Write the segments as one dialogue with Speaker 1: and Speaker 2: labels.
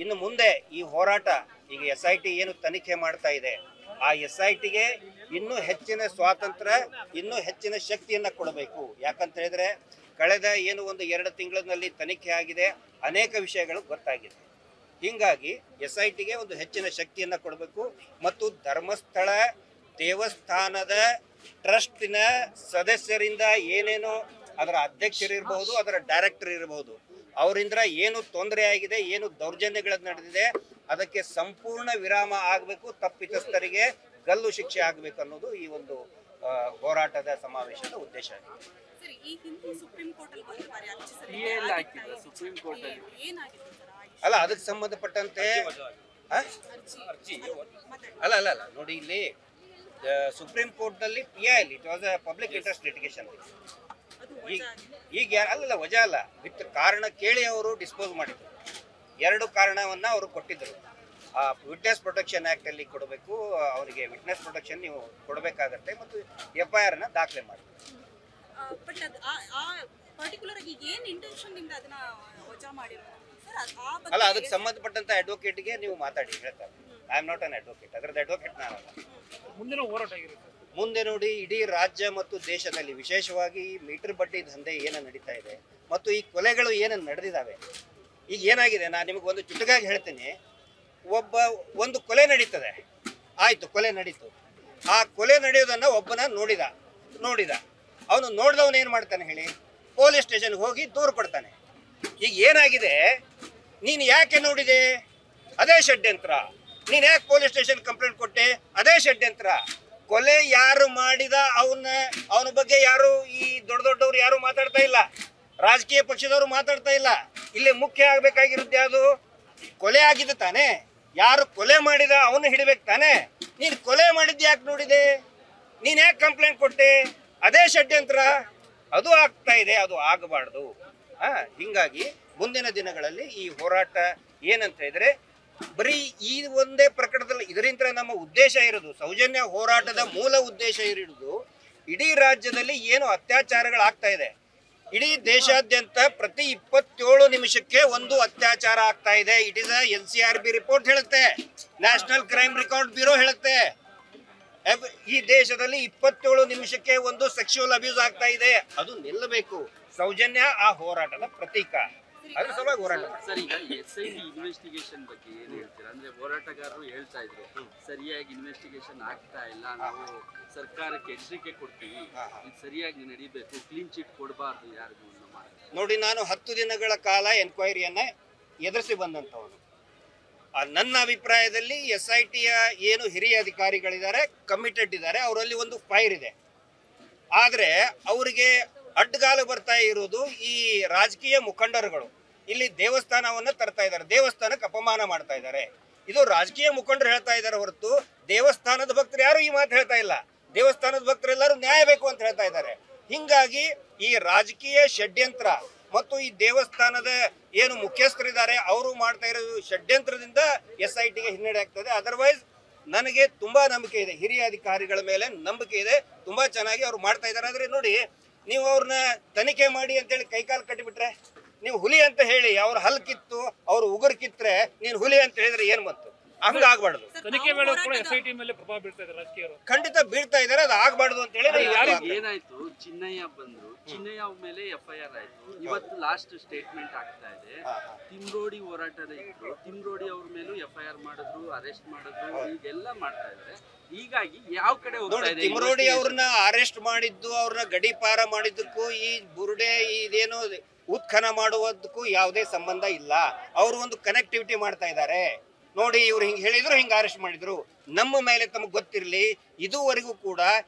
Speaker 1: ಇನ್ನು ಮುಂದೆ ಈ ಹೋರಾಟ ಈಗ SIT ಏನು ತನಿಖೆ ಮಾಡ್ತಾ ಇದೆ, ಆ SITಗೆ ಇನ್ನೂ ಹೆಚ್ಚಿನ ಸ್ವಾತಂತ್ರ್ಯ, ಇನ್ನೂ ಹೆಚ್ಚಿನ ಶಕ್ತಿಯನ್ನು ಕೊಡಬೇಕು. ಯಾಕಂತ ಹೇಳಿದ್ರೆ ಕಳೆದ ಏನು ಒಂದು 2 ತಿಂಗಳಿನಲ್ಲಿ ತನಿಖೆ ಆಗಿದೆ, ಅನೇಕ ವಿಷಯಗಳು ಗೊತ್ತಾಗಿದೆ. ಹೀಗಾಗಿ SITಗೆ ಒಂದು ಹೆಚ್ಚಿನ ಶಕ್ತಿಯನ್ನು ಕೊಡಬೇಕು ಮತ್ತು ಧರ್ಮಸ್ಥಳ ದೇವಸ್ಥಾನದ ಟ್ರಸ್ಟಿನ ಸದಸ್ಯರಿಂದ ಏನೇನು ಅದರ ಅಧ್ಯಕ್ಷರಿರ್ಬೋದು, ಅದರ ಡೈರೆಕ್ಟರ್ ಇರಬಹುದು, ಅವರಿಂದ ಏನು ತೊಂದರೆ ಆಗಿದೆ, ಏನು ದೌರ್ಜನ್ಯಗಳು ನಡೆದಿದೆ, ಅದಕ್ಕೆ ಸಂಪೂರ್ಣ ವಿರಾಮ ಆಗಬೇಕು. ತಪ್ಪಿತಸ್ಥರಿಗೆ ಗಲ್ಲು ಶಿಕ್ಷೆ ಆಗಬೇಕು ಅನ್ನೋದು ಈ ಒಂದು ಹೋರಾಟದ ಸಮಾವೇಶದ ಉದ್ದೇಶ ಆಗಿದೆ. ಅಲ್ಲ, ಅದಕ್ಕೆ ಸಂಬಂಧಪಟ್ಟಂತೆ ಅಲ್ಲ ಅಲ್ಲ ಅಲ್ಲ ನೋಡಿ, ಇಲ್ಲಿ ಸುಪ್ರೀಂ ಕೋರ್ಟ್ ನಲ್ಲಿ PIL, it was a public interest litigation. ಈಗ ಅಲ್ಲಲ್ಲ, ವಜಾ ಅಲ್ಲ, ವಿತ್ ಕಾರಣ ಕೇಳಿ ಅವರು ಡಿಸ್ಪೋಸ್ ಮಾಡಿದ್ರು. 2 ಕಾರಣವನ್ನ ಅವರು ಕೊಟ್ಟಿದ್ರು. ವಿಟ್ನೆಸ್ ಪ್ರೊಟೆಕ್ಷನ್ ಆಕ್ಟ್ ಅಲ್ಲಿ ಕೊಡಬೇಕು, ಅವರಿಗೆ ವಿಟ್ನೆಸ್ ಪ್ರೊಟೆಕ್ಷನ್ ನೀವು ಕೊಡಬೇಕಾಗತ್ತೆ, ಮತ್ತು FIR ನ ದಾಖಲೆ ಮಾಡಬೇಕು. ಅಲ್ಲ, ಅದಕ್ಕೆ ಸಂಬಂಧಪಟ್ಟಂತ ಅಡ್ವೊಕೇಟ್ಗೆ ನೀವು ಮಾತಾಡಿ, ಹೇಳ್ತಾರೆ. I am not an advocate, ಅದರದ್ದು ಅಡ್ವೊಕೇಟ್ ನಾನಲ್ಲ.
Speaker 2: ಮುಂದಿನ ಹೋರಾಟ ಆಗಿರುತ್ತೆ.
Speaker 1: ಮುಂದೆ ನೋಡಿ, ಇಡೀ ರಾಜ್ಯ ಮತ್ತು ದೇಶದಲ್ಲಿ ವಿಶೇಷವಾಗಿ ಮೀಟರ್ ಬಡ್ಡಿ ದಂಧೆ ಏನು ನಡೀತಾ ಇದೆ ಮತ್ತು ಈ ಕೊಲೆಗಳು ಏನು ನಡೆದಿದ್ದಾವೆ. ಈಗ ಏನಾಗಿದೆ, ನಾನು ನಿಮಗೆ ಒಂದು ಚುಟುಕಾಗಿ ಹೇಳ್ತೀನಿ. ಒಂದು ಕೊಲೆ ನಡೀತದೆ, ಆಯ್ತು, ಕೊಲೆ ನಡೀತು. ಆ ಕೊಲೆ ನಡೆಯೋದನ್ನ ಒಬ್ಬನ ನೋಡಿದ ಅವನು ನೋಡಿದವನು ಏನು ಮಾಡ್ತಾನೆ ಹೇಳಿ, ಪೊಲೀಸ್ ಸ್ಟೇಷನ್ಗೆ ಹೋಗಿ ದೂರು ಕೊಡ್ತಾನೆ. ಈಗ ಏನಾಗಿದೆ, ನೀನು ಯಾಕೆ ನೋಡಿದೆ, ಅದೇ ಷಡ್ಯಂತ್ರ. ನೀನು ಯಾಕೆ ಪೊಲೀಸ್ ಸ್ಟೇಷನ್ ಕಂಪ್ಲೇಂಟ್ ಕೊಟ್ಟೆ, ಅದೇ ಷಡ್ಯಂತ್ರ. ಕೊಲೆ ಯಾರು ಮಾಡಿದ ಅವನ ಬಗ್ಗೆ ಯಾರು ಈ ದೊಡ್ಡವರು ಯಾರು ಮಾತಾಡ್ತಾ ಇಲ್ಲ, ರಾಜಕೀಯ ಪಕ್ಷದವರು ಮಾತಾಡ್ತಾ ಇಲ್ಲ. ಇಲ್ಲಿ ಮುಖ್ಯ ಆಗ್ಬೇಕಾಗಿರುತ್ತೆ ಯಾವುದು, ಕೊಲೆ ಆಗಿದೆ ತಾನೆ, ಯಾರು ಕೊಲೆ ಮಾಡಿದ ಅವನು ಹಿಡಿಬೇಕು ತಾನೆ. ನೀನು ಕೊಲೆ ಮಾಡಿದ್ದು ಯಾಕೆ ನೋಡಿದೆ, ನೀನು ಯಾಕೆ ಕಂಪ್ಲೇಂಟ್ ಕೊಟ್ಟೆ, ಅದೇ ಷಡ್ಯಂತ್ರ. ಅದು ಆಗ್ತಾ ಇದೆ, ಅದು ಆಗಬಾರ್ದು. ಹಿಂಗಾಗಿ ಮುಂದಿನ ದಿನಗಳಲ್ಲಿ ಈ ಹೋರಾಟ ಏನಂತ ಇದ್ರೆ, ಬರೀ ಈ ಒಂದೇ ಪ್ರಕರಣದಲ್ಲಿ ಇದರಿಂದ ನಮ್ಮ ಉದ್ದೇಶ ಇರೋದು, ಸೌಜನ್ಯ ಹೋರಾಟದ ಮೂಲ ಉದ್ದೇಶ ಇರೋದು, ಇಡೀ ರಾಜ್ಯದಲ್ಲಿ ಏನು ಅತ್ಯಾಚಾರಗಳಾಗ್ತಾ ಇದೆ, ಇಡೀ ದೇಶಾದ್ಯಂತ ಪ್ರತಿ 27 ನಿಮಿಷಕ್ಕೆ ಒಂದು ಅತ್ಯಾಚಾರ ಆಗ್ತಾ ಇದೆ. ಇಟ್ ಇಸ್ NCRB ರಿಪೋರ್ಟ್ ಹೇಳುತ್ತೆ, ನ್ಯಾಷನಲ್ ಕ್ರೈಮ್ ರೆಕಾರ್ಡ್ ಬ್ಯೂರೋ ಹೇಳುತ್ತೆ. ಈ ದೇಶದಲ್ಲಿ 27 ನಿಮಿಷಕ್ಕೆ ಒಂದು ಸೆಕ್ಸುವಲ್ ಅಬ್ಯೂಸ್ ಆಗ್ತಾ ಇದೆ. ಅದು ನಿಲ್ಲಬೇಕು. ಸೌಜನ್ಯ ಆ ಹೋರಾಟದ ಪ್ರತೀಕ. ಅದ್ರ ಸಲುವಾಗಿ ಹೋರಾಟ.
Speaker 3: ಸರ್, ಈಗ SIT ಇನ್ವೆಸ್ಟಿಗೇಷನ್ ಬಗ್ಗೆ ಏನ್ ಹೇಳ್ತೀರಾ? ಅಂದ್ರೆ ಹೋರಾಟಗಾರರು ಹೇಳ್ತಾ ಇದ್ರು, ಸರಿಯಾಗಿ ಇನ್ವೆಸ್ಟಿಗೇಷನ್ ಆಗ್ತಾ ಇಲ್ಲ, ನಾವು ಸರ್ಕಾರಕ್ಕೆ ಎಚ್ಚರಿಕೆ ಕೊಡ್ತೀವಿ, ಇದು ಸರಿಯಾಗಿ ನಡೀಬೇಕು, ಕ್ಲೀನ್ ಚಿಟ್ ಕೊಡಬಾರ್ದು ಯಾರಿಗೂ.
Speaker 1: ನೋಡಿ, ನಾನು 10 ದಿನಗಳ ಕಾಲ ಎನ್ಕ್ವೈರಿಯನ್ನ ಎದುರಿಸಿ ಬಂದಂಥವನು. ನನ್ನ ಅಭಿಪ್ರಾಯದಲ್ಲಿ SITಯ ಏನು ಹಿರಿಯ ಅಧಿಕಾರಿಗಳಿದ್ದಾರೆ, ಕಮಿಟೆಡ್ ಇದ್ದಾರೆ, ಅವರಲ್ಲಿ ಒಂದು ಫೈರ್ ಇದೆ. ಆದರೆ ಅವರಿಗೆ ಅಡ್ಡಗಾಲು ಬರ್ತಾ ಇರೋದು ಈ ರಾಜಕೀಯ ಮುಖಂಡರುಗಳು. ಇಲ್ಲಿ ದೇವಸ್ಥಾನವನ್ನು ತರ್ತಾ ಇದ್ದಾರೆ, ದೇವಸ್ಥಾನಕ್ಕೆ ಅಪಮಾನ ಮಾಡ್ತಾ ಇದ್ದಾರೆ. ಇದು ರಾಜಕೀಯ ಮುಖಂಡರು ಹೇಳ್ತಾ ಇದ್ದಾರೆ ಹೊರತು ದೇವಸ್ಥಾನದ ಭಕ್ತರು ಯಾರು ಈ ಮಾತು ಹೇಳ್ತಾ ಇಲ್ಲ. ದೇವಸ್ಥಾನದ ಭಕ್ತರೆಲ್ಲರೂ ನ್ಯಾಯ ಬೇಕು ಅಂತ ಹೇಳ್ತಾ ಇದ್ದಾರೆ. ಹಿಂಗಾಗಿ ಈ ರಾಜಕೀಯ ಷಡ್ಯಂತ್ರ ಮತ್ತು ಈ ದೇವಸ್ಥಾನದ ಏನು ಮುಖ್ಯಸ್ಥರಿದ್ದಾರೆ ಅವರು ಮಾಡ್ತಾ ಇರೋ ಷಡ್ಯಂತ್ರದಿಂದ SITಗೆ ಹಿನ್ನಡೆ ಆಗ್ತದೆ. ಅದರ್ವೈಸ್ ನನಗೆ ತುಂಬಾ ನಂಬಿಕೆ ಇದೆ, ಹಿರಿಯ ಅಧಿಕಾರಿಗಳ ಮೇಲೆ ನಂಬಿಕೆ ಇದೆ, ತುಂಬಾ ಚೆನ್ನಾಗಿ ಅವ್ರು ಮಾಡ್ತಾ ಇದ್ದಾರೆ. ಆದ್ರೆ ನೋಡಿ, ನೀವು ಅವ್ರನ್ನ ತನಿಖೆ ಮಾಡಿ ಅಂತೇಳಿ ಕೈಕಾಲು ಕಟ್ಟಿಬಿಟ್ರೆ, ನೀವು ಹುಲಿ ಅಂತ ಹೇಳಿ ಅವ್ರ ಹಲ್ ಕಿತ್ತು ಅವ್ರು ಉಗುರು ಕಿತ್ರೆ ನೀನು ಹುಲಿ ಅಂತ ಹೇಳಿದ್ರೆ ಏನ್ ಬಂತು? ಹಂಗಾಗ್ಬಾರ್ದು.
Speaker 2: ತನಿಖೆ ವೇಳೆ ಕೂಡ SIT ಮೇಲೆ ಪ್ರಭಾವ ಬೀಳ್ತಾ ಇದೆ ರಾಜಕೀಯರು.
Speaker 1: ಖಂಡಿತ ಬೀಳ್ತಾ ಇದಾರೆ, ಅದು ಆಗ್ಬಾರ್ದು ಅಂತ ಹೇಳಿ.
Speaker 3: ಏನಾಯ್ತು, ಚಿನ್ನಯ್ಯ ಬಂದ್ರು, ಚಿನ್ನಯ್ಯ ಮೇಲೆ FIR ಆಯ್ತು. ಇವತ್ತು ಲಾಸ್ಟ್ ಸ್ಟೇಟ್ಮೆಂಟ್ ಆಗ್ತಾ ಇದೆ. ತಿಮ್ರೋಡಿ ಹೋರಾಟದ ಇದ್ರು, ತಿಮ್ರೋಡಿ ಅವ್ರ ಮೇಲೂ FIR ಮಾಡಿದ್ರು, ಅರೆಸ್ಟ್ ಮಾಡಿದ್ರು, ಈಗೆಲ್ಲ ಮಾಡ್ತಾ ಇದ್ದಾರೆ. ಹೀಗಾಗಿ ಯಾವ ಕಡೆ ಹೋಗ್ತಾ ಇದೆ?
Speaker 1: ತಿಮ್ರೋಡಿ ಅವ್ರನ್ನ ಅರೆಸ್ಟ್ ಮಾಡಿದ್ದು, ಅವ್ರನ್ನ ಗಡೀಪಾರ ಮಾಡಿದ್ದಕ್ಕೂ ಈ ಬುರುಡೆ ಇದೇನು ಉತ್ಖನ ಮಾಡುವುದಕ್ಕೂ ಯಾವುದೇ ಸಂಬಂಧ ಇಲ್ಲ. ಅವರು ಒಂದು ಕನೆಕ್ಟಿವಿಟಿ ಮಾಡ್ತಾ ಇದ್ದಾರೆ. ನೋಡಿ, ಇವ್ರು ಹಿಂಗೆ ಹೇಳಿದ್ರು, ಹಿಂಗೆ ಅರೆಸ್ಟ್ ಮಾಡಿದ್ರು. ನಮ್ಮ ಮೇಲೆ ತಮಗೆ ಗೊತ್ತಿರಲಿ, ಇದುವರೆಗೂ ಕೂಡ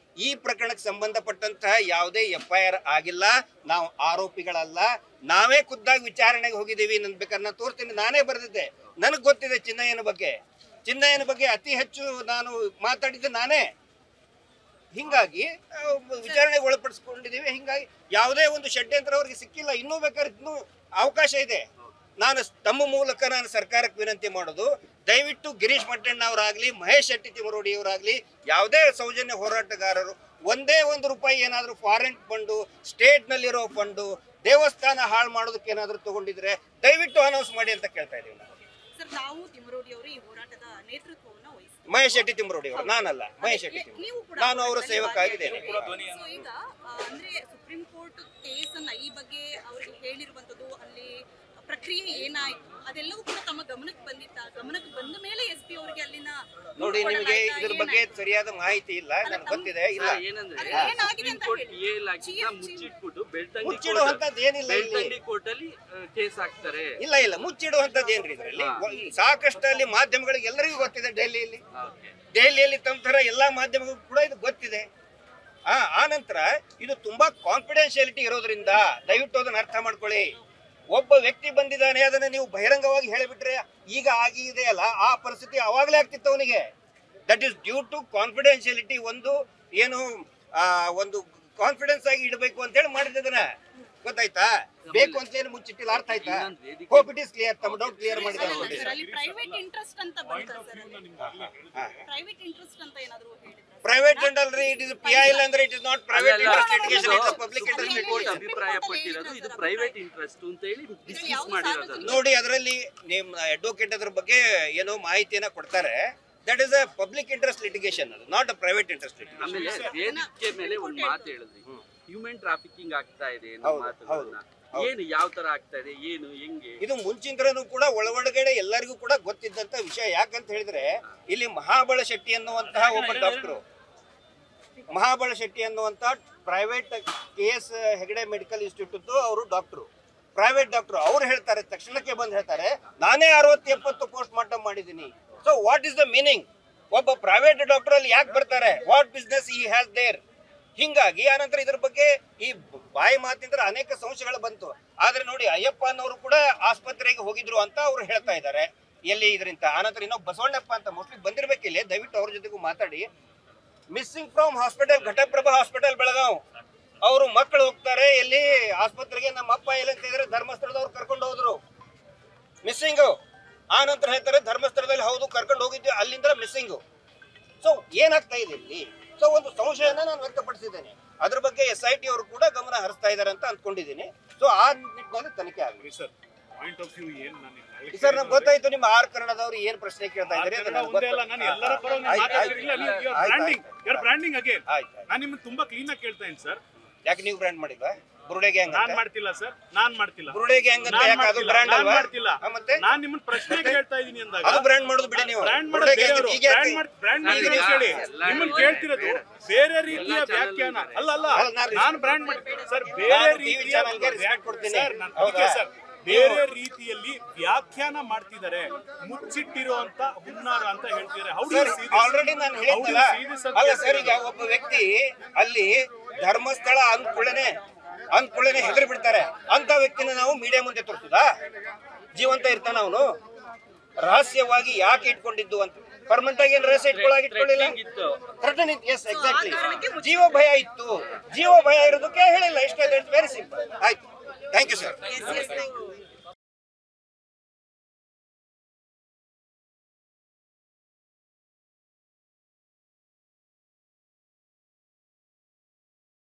Speaker 1: ಈ ಪ್ರಕರಣಕ್ಕೆ ಸಂಬಂಧಪಟ್ಟಂತಹ ಯಾವುದೇ FIR ಆಗಿಲ್ಲ. ನಾವು ಆರೋಪಿಗಳಲ್ಲ, ನಾವೇ ಖುದ್ದಾಗಿ ವಿಚಾರಣೆಗೆ ಹೋಗಿದ್ದೀವಿ. ನನ್ ಬೇಕಾದ್ರೆ ನಾನು ತೋರ್ತೀನಿ, ನಾನೇ ಬರೆದಿದ್ದೆ. ನನಗೆ ಗೊತ್ತಿದೆ ಚಿನ್ನಯ್ಯನ ಬಗ್ಗೆ ಅತಿ ಹೆಚ್ಚು ನಾನು ಮಾತಾಡಿದ್ದೆ ನಾನೇ. ಹಿಂಗಾಗಿ ವಿಚಾರಣೆಗೆ ಒಳಪಡಿಸ್ಕೊಂಡಿದ್ದೀವಿ. ಹಿಂಗಾಗಿ ಯಾವುದೇ ಒಂದು ಷಡ್ಯಂತ್ರ ಅವ್ರಿಗೆ ಸಿಕ್ಕಿಲ್ಲ. ಇನ್ನೂ ಬೇಕಾದ್ರೆ ಇನ್ನೂ ಅವಕಾಶ ಇದೆ. ನಾನು ತಮ್ಮ ಮೂಲಕ ನಾನು ಸರ್ಕಾರಕ್ಕೆ ವಿನಂತಿ ಮಾಡೋದು, ದಯವಿಟ್ಟು ಗಿರೀಶ್ ಮಟ್ಟಣ್ಣ ಅವರಾಗ್ಲಿ, ಮಹೇಶ್ ಶೆಟ್ಟಿ ತಿಮರೋಡಿ ಅವರಾಗ್ಲಿ, ಯಾವುದೇ ಸೌಜನ್ಯ ಹೋರಾಟಗಾರರು ಒಂದೇ ₹1 ಏನಾದರೂ ಫಾರಿನ್ ಫಂಡು, ಸ್ಟೇಟ್ನಲ್ಲಿರೋ ಫಂಡು, ದೇವಸ್ಥಾನ ಹಾಳು ಮಾಡೋದಕ್ಕೆ ಏನಾದರೂ ತಗೊಂಡಿದ್ರೆ ದಯವಿಟ್ಟು ಅನೌನ್ಸ್ ಮಾಡಿ ಅಂತ ಕೇಳ್ತಾ ಇದ್ದೀವಿ ನಾವು.
Speaker 4: ಸರ್ ನಾವು ತಿಮ್ಮರೋಡಿ ಅವರು ಈ ಹೋರಾಟದ ನೇತೃತ್ವವನ್ನು ವಹಿಸ್ತೀವಿ.
Speaker 1: ಮಹೇಶ್ ಶೆಟ್ಟಿ ತಿಮ್ಮರೋಡಿ ಅವರು, ನಾನಲ್ಲ, ಮಹೇಶ್ ಶೆಟ್ಟಿ ತಿಮ್ಮರೋಡಿ.
Speaker 4: ನೀವು ಕೂಡ
Speaker 1: ನಾನು ಅವರ ಸೇವಕ ಆಗಿದ್ದೇನೆ.
Speaker 4: ಸೊ ಈಗ ಅಂದ್ರೆ ಸುಪ್ರೀಂ ಕೋರ್ಟ್ ಕೇಸನ್ನ ಈ ಬಗ್ಗೆ ಅವರಿಗೆ ಹೇಳಿರುವಂತದ್ದು, ಅಲ್ಲಿ ಪ್ರಕ್ರಿಯೆ ಏನಾಯ್ತು ಅದೆಲ್ಲವೂ ಕೂಡ ತಮ್ಮ ಗಮನಕ್ಕೆ ಬಂದಿತ್ತ? ಗಮನಕ್ಕೆ ಬಂದ ಮೇಲೆ SP ಅವರಿಗೆ ಅಲ್ಲಿನ
Speaker 1: ನೋಡಿ, ನಿಮಗೆ ಇದ್ರ ಬಗ್ಗೆ ಸರಿಯಾದ ಮಾಹಿತಿ ಇಲ್ಲ, ನನಗೆ ಗೊತ್ತಿದೆ ಇಲ್ಲ.
Speaker 3: ಏನಂದ್ರೆ
Speaker 4: ಏನಾಗಿದೆ ಅಂತ
Speaker 3: ಕೋರ್ಟ್
Speaker 4: ಹೇಳಿ.
Speaker 3: ಮುಚ್ಚಿಟ್ಬಿಟ್ಟು ಬೆಳ್ತಂಗಡಿ
Speaker 1: ಮುಚ್ಚಿಡುವಂತದ್ದು ಏನಿಲ್ಲ ಇಲ್ಲಿ.
Speaker 3: ಬೆಳ್ತಂಗಡಿ ಕೋರ್ಟ್ ಅಲ್ಲಿ ಕೇಸ್ ಹಾಕ್ತಾರೆ.
Speaker 1: ಇಲ್ಲ ಮುಚ್ಚಿಡುವಂತದ್ದು ಏನ್ರಿ ಇದರಲ್ಲಿ? ಸಾಕಷ್ಟು ಅಲ್ಲಿ ಮಾಧ್ಯಮಗಳಿಗೆ ಎಲ್ಲರಿಗೂ ಗೊತ್ತಿದೆ. ದೆಹಲಿಯಲ್ಲಿ ತಮ್ಮ ತರ ಎಲ್ಲಾ ಮಾಧ್ಯಮಗಳಿಗೂ ಕೂಡ ಇದು ಗೊತ್ತಿದೆ. ಆ ನಂತರ ಇದು ತುಂಬಾ ಕಾನ್ಫಿಡೆನ್ಶಿಯಾಲಿಟಿ ಇರೋದ್ರಿಂದ ದಯವಿಟ್ಟು ಅದನ್ನ ಅರ್ಥ ಮಾಡ್ಕೊಳ್ಳಿ. ಒಬ್ಬ ವ್ಯಕ್ತಿ ಬಂದಿದ್ದಾನೆ, ಅದನ್ನ ನೀವು ಬಹಿರಂಗವಾಗಿ ಹೇಳಿಬಿಟ್ರೆ ಈಗ ಆಗಿದೆ ಅಲ್ಲ, ಆ ಪರಿಸ್ಥಿತಿ ಅವಾಗಲೇ ಆಗ್ತಿತ್ತು ಅವನಿಗೆ. That is due to confidentiality. ಒಂದು ಏನು ಒಂದು ಕಾನ್ಫಿಡೆನ್ಸ್ ಆಗಿ ಇಡಬೇಕು ಅಂತ ಹೇಳಿ ಮಾಡಿದ್ದನ್ನ, ಗೊತ್ತಾಯ್ತಾ? ಬೇಕು ಅಂತ ಏನು ಮುಚ್ಚಿಟ್ಟಿಲ್ಲ, ಅರ್ಥ ಆಯ್ತಾ? Hope it is clear. ತಮ್ಮ ಡೌಟ್ ಕ್ಲಿಯರ್ ಮಾಡಿದ್ದಾರೆ.
Speaker 4: ಅಲ್ಲಿ ಪ್ರೈವೇಟ್ ಇಂಟ್ರೆಸ್ಟ್ ಅಂತ ಬಂತ ಸರ್, ಪ್ರೈವೇಟ್ ಇಂಟ್ರೆಸ್ಟ್ ಅಂತ ಏನಾದರೂ ಹೇಳಿದ್ರು?
Speaker 1: ಪ್ರೈವೇಟ್ ಅಲ್ರಿ, ಇಟ್ ಇಸ್ PIL ಅಂದ್ರೆ it is not private interest litigation, it is public interest
Speaker 3: court
Speaker 1: litigation.
Speaker 3: ಅಭಿಪ್ರಾಯ ಪಟ್ಟಿರೋದು ಇದು ಪ್ರೈವೇಟ್ ಇಂಟ್ರೆಸ್ಟ್ ಅಂತ ಹೇಳಿ ಡಿಸ್ಮಿಸ್ ಮಾಡಿರೋದು.
Speaker 1: ನೋಡಿ, ಅದರಲ್ಲಿ ನಿಮ್ಮ ಅಡ್ವೊಕೇಟ್ ಅದ್ರ ಬಗ್ಗೆ ಏನೋ ಮಾಹಿತಿಯನ್ನ ಕೊಡ್ತಾರೆ. That is a public interest litigation, ಅದು not a private interest litigation.
Speaker 3: ಆಮೇಲೆ ವೇದಿಕೆ ಮೇಲೆ ಒಂದು ಮಾತು ಹೇಳಿದ್ರಿ, ಹ್ಯೂಮನ್ ಟ್ರಾಫಿಕಿಂಗ್ ಆಗ್ತಾ ಇದೆ ಅನ್ನೋ ಮಾತುಗಳನ್ನ. ಏನು ಯಾವ ತರ ಆಗ್ತಾ ಇದೆ, ಏನು ಹೆಂಗೆ?
Speaker 1: ಇದು ಮುಂಚಿಂದ್ರನು ಕೂಡ ಒಳಗಡೆ ಎಲ್ಲರಿಗೂ ಕೂಡ ಗೊತ್ತಿದ್ದಂತ ವಿಷಯ. ಯಾಕಂತ ಹೇಳಿದ್ರೆ ಇಲ್ಲಿ ಮಹಾಬಳ ಶೆಟ್ಟಿ ಅನ್ನುವಂತಹ ಒಬ್ಬ ಡಾಕ್ಟರು, ಮಹಾಬಳ ಶೆಟ್ಟಿ ಅನ್ನುವಂತ private KS Hegde medical institute ಅವರು ಡಾಕ್ಟರು, ಪ್ರೈವೇಟ್ ಡಾಕ್ಟರ್. ಅವ್ರು ಹೇಳ್ತಾರೆ, ತಕ್ಷಣಕ್ಕೆ ಬಂದು ಹೇಳ್ತಾರೆ, ನಾನೇ 60-70 ಪೋಸ್ಟ್ ಮಾರ್ಟಮ್ ಮಾಡಿದ್ದೀನಿ. So what is the meaning? ಒಬ್ಬ ಪ್ರೈವೇಟ್ ಡಾಕ್ಟರ್ ಅಲ್ಲಿ ಯಾಕೆ ಬರ್ತಾರೆ? ವಾಟ್ ಬಿಸ್ನೆಸ್ ಈ ಹ್ಯಾಸ್ ದೇರ್? ಹಿಂಗಾಗಿ ಆನಂತರ ಇದ್ರ ಬಗ್ಗೆ ಈ ಬಾಯಿ ಮಾತಿಂದ್ರೆ ಅನೇಕ ಸಂಶಯಗಳು ಬಂತು. ಆದ್ರೆ ನೋಡಿ, ಅಯ್ಯಪ್ಪ ಅನ್ನೋರು ಕೂಡ ಆಸ್ಪತ್ರೆಗೆ ಹೋಗಿದ್ರು ಅಂತ ಅವ್ರು ಹೇಳ್ತಾ ಇದ್ದಾರೆ. ಎಲ್ಲಿ ಇದರಿಂದ ಆನಂತರ ಇನ್ನೊಬ್ಬ ಬಸವಣ್ಣಪ್ಪ ಅಂತ ಮೋಸ್ಟ್ಲಿ ಬಂದಿರ್ಬೇಕಿಲ್ಲ, ದಯವಿಟ್ಟು ಅವ್ರ ಜೊತೆಗೂ ಮಾತಾಡಿ. Missing from hospital, Ghataprabha hospital Belgaum. ಅವರು ಮಕ್ಕಳು ಹೋಗ್ತಾರೆ ಎಲ್ಲಿ ಆಸ್ಪತ್ರೆಗೆ, ನಮ್ಮ ಅಪ್ಪ ಎಲ್ಲಿ ಅಂತ ಹೇಳಿದ್ರೆ ಧರ್ಮಸ್ಥಳದವ್ರು ಕರ್ಕೊಂಡು ಹೋದ್ರು, ಮಿಸ್ಸಿಂಗು. ಆ ನಂತರ ಹೇಳ್ತಾರೆ ಧರ್ಮಸ್ಥಳದಲ್ಲಿ ಹೌದು ಕರ್ಕೊಂಡು ಹೋಗಿದ್ವಿ, ಅಲ್ಲಿಂದ ಮಿಸ್ಸಿಂಗು. ಸೊ ಏನಾಗ್ತಾ ಇದೆ ಇಲ್ಲಿ? ಸೊ ಒಂದು ಸಂಶಯನ ನಾನು ವ್ಯಕ್ತಪಡಿಸಿದ್ದೇನೆ. ಅದ್ರ ಬಗ್ಗೆ SIT ಅವರು ಕೂಡ ಗಮನ ಹರಿಸ್ತಾ ಇದ್ದಾರೆ ಅಂತ ಅಂದ್ಕೊಂಡಿದ್ದೀನಿ. ಸೊ ಆ ನಿಟ್ಟಿನಲ್ಲಿ ತನಿಖೆ ಆಗಲಿ
Speaker 2: ಸರ್. ಪಾಯಿಂಟ್ ಆಫ್ ವ್ಯೂ ಏನು ನಾನು
Speaker 1: ಸರ್, ನಮ್ಗೆ ಗೊತ್ತಾಯ್ತು ನಿಮ್ಮ ಆರ್ ಕನ್ನಡದವರು ಏನ್ ಪ್ರಶ್ನೆ ಕೇಳ್ತಾ ಇದ್ದಾರೆ.
Speaker 2: ಬ್ರ್ಯಾಂಡಿಂಗ್ ಅಗೇನ್ ನಾನು ನಿಮ್ಮನ್ನ ತುಂಬಾ ಕ್ಲೀನ್ ಆಗಿ ಕೇಳ್ತಾ ಇದ್ದೀನಿ ಸರ್.
Speaker 1: ಯಾಕೆ ನೀವು ಬ್ರ್ಯಾಂಡ್ ಮಾಡಿಲ್ವಾ? ಬುರುಡೆ ಗ್ಯಾಂಗ್
Speaker 2: ನಾನ್ ಮಾಡ್ತಿಲ್ಲ ಸರ್, ನಾನ್ ಮಾಡ್ತಿಲ್ಲ.
Speaker 1: ಬುರುಡೆ ಗ್ಯಾಂಗ್ ಅಂತ ಯಾಕೆ ಅದು ಬ್ರ್ಯಾಂಡ್ ಅಲ್ವಾ?
Speaker 2: ಮಾಡ್ತಿಲ್ಲ.
Speaker 1: ಮತ್ತೆ
Speaker 2: ನಾನ್ ನಿಮ್ಮನ್ನ ಪ್ರಶ್ನೆ ಕೇಳ್ತಾ ಇದೀನಿ ಅಂದಾಗ
Speaker 1: ಅದು ಬ್ರ್ಯಾಂಡ್ ಮಾಡೋದು ಬಿಡಿ ನೀವು.
Speaker 2: ಬ್ರ್ಯಾಂಡ್
Speaker 1: ಬುರುಡೆ
Speaker 2: ಮಾಡೋದು
Speaker 1: ಗ್ಯಾಂಗ್ ಈಗ
Speaker 2: ಬ್ರ್ಯಾಂಡ್ ಮಾಡಿದ್ರೆ ಕೇಳಿ, ನಿಮ್ಮನ್ನ ಕೇಳ್ತಿರೋದು ಬೇರೆ ರೀತಿಯ ವ್ಯಾಖ್ಯಾನ ಅಲ್ಲ. ನಾನ್ ಬ್ರ್ಯಾಂಡ್ ಮಾಡಿ ಸರ್, ಬೇರೆ ರೀತಿಯ
Speaker 1: ಚಾನೆಲ್ಗೆ ರೆಸ್ಪೆಕ್ಟ್ ಕೊಡ್ತೀನಿ
Speaker 2: ಸರ್. ಅದಕ್ಕೆ ಸರ್, ಬೇರೆ ರೀತಿಯಲ್ಲಿ ವ್ಯಾಖ್ಯಾನ ಮಾಡ್ತಿದ್ದಾರೆ. ಮುಚ್ಚಿಟ್ಟಿರುವಂತ ಹುನ್ನಾರ ಅಂತ ಹೇಳ್ತಿದ್ದಾರೆ.
Speaker 1: ಆಲ್ರೆಡಿ ನಾನು ಹೇಳಿದ್ದಲ್ಲ. ಅಲ್ಲ ಸರ್, ಈಗ ಒಬ್ಬ ವ್ಯಕ್ತಿ ಅಲ್ಲಿ ಧರ್ಮಸ್ಥಳ ಅಂದ್ಕೊಳ್ಳೇನೆ ಹೆದರಿ ಬಿಡ್ತಾರೆ. ಅಂತ ವ್ಯಕ್ತಿನ ನಾವು ಮೀಡಿಯಾ ಮುಂದೆ ತೋರಿಸುದಾ? ಜೀವಂತ ಇರ್ತಾನ ಅವನು? ರಹಸ್ಯವಾಗಿ ಯಾಕೆ ಇಟ್ಕೊಂಡಿದ್ದು ಅಂತ ಪರ್ಮನೆಂಟ್ ಆಗಿ ರಹಸ್ಯ ಇಟ್ಕೊಳ್ಳಿಲ್ಲ. ಎಸ್ ಎಕ್ಸಾಕ್ಟ್ಲಿ, ಜೀವ ಭಯ ಇತ್ತು. ಜೀವ ಭಯ ಇರೋದಕ್ಕೆ ಹೇಳಿಲ್ಲ. ಇಷ್ಟ ವೆರಿ ಸಿಂಪಲ್. ಆಯ್ತು, ಥ್ಯಾಂಕ್ ಯು ಸರ್.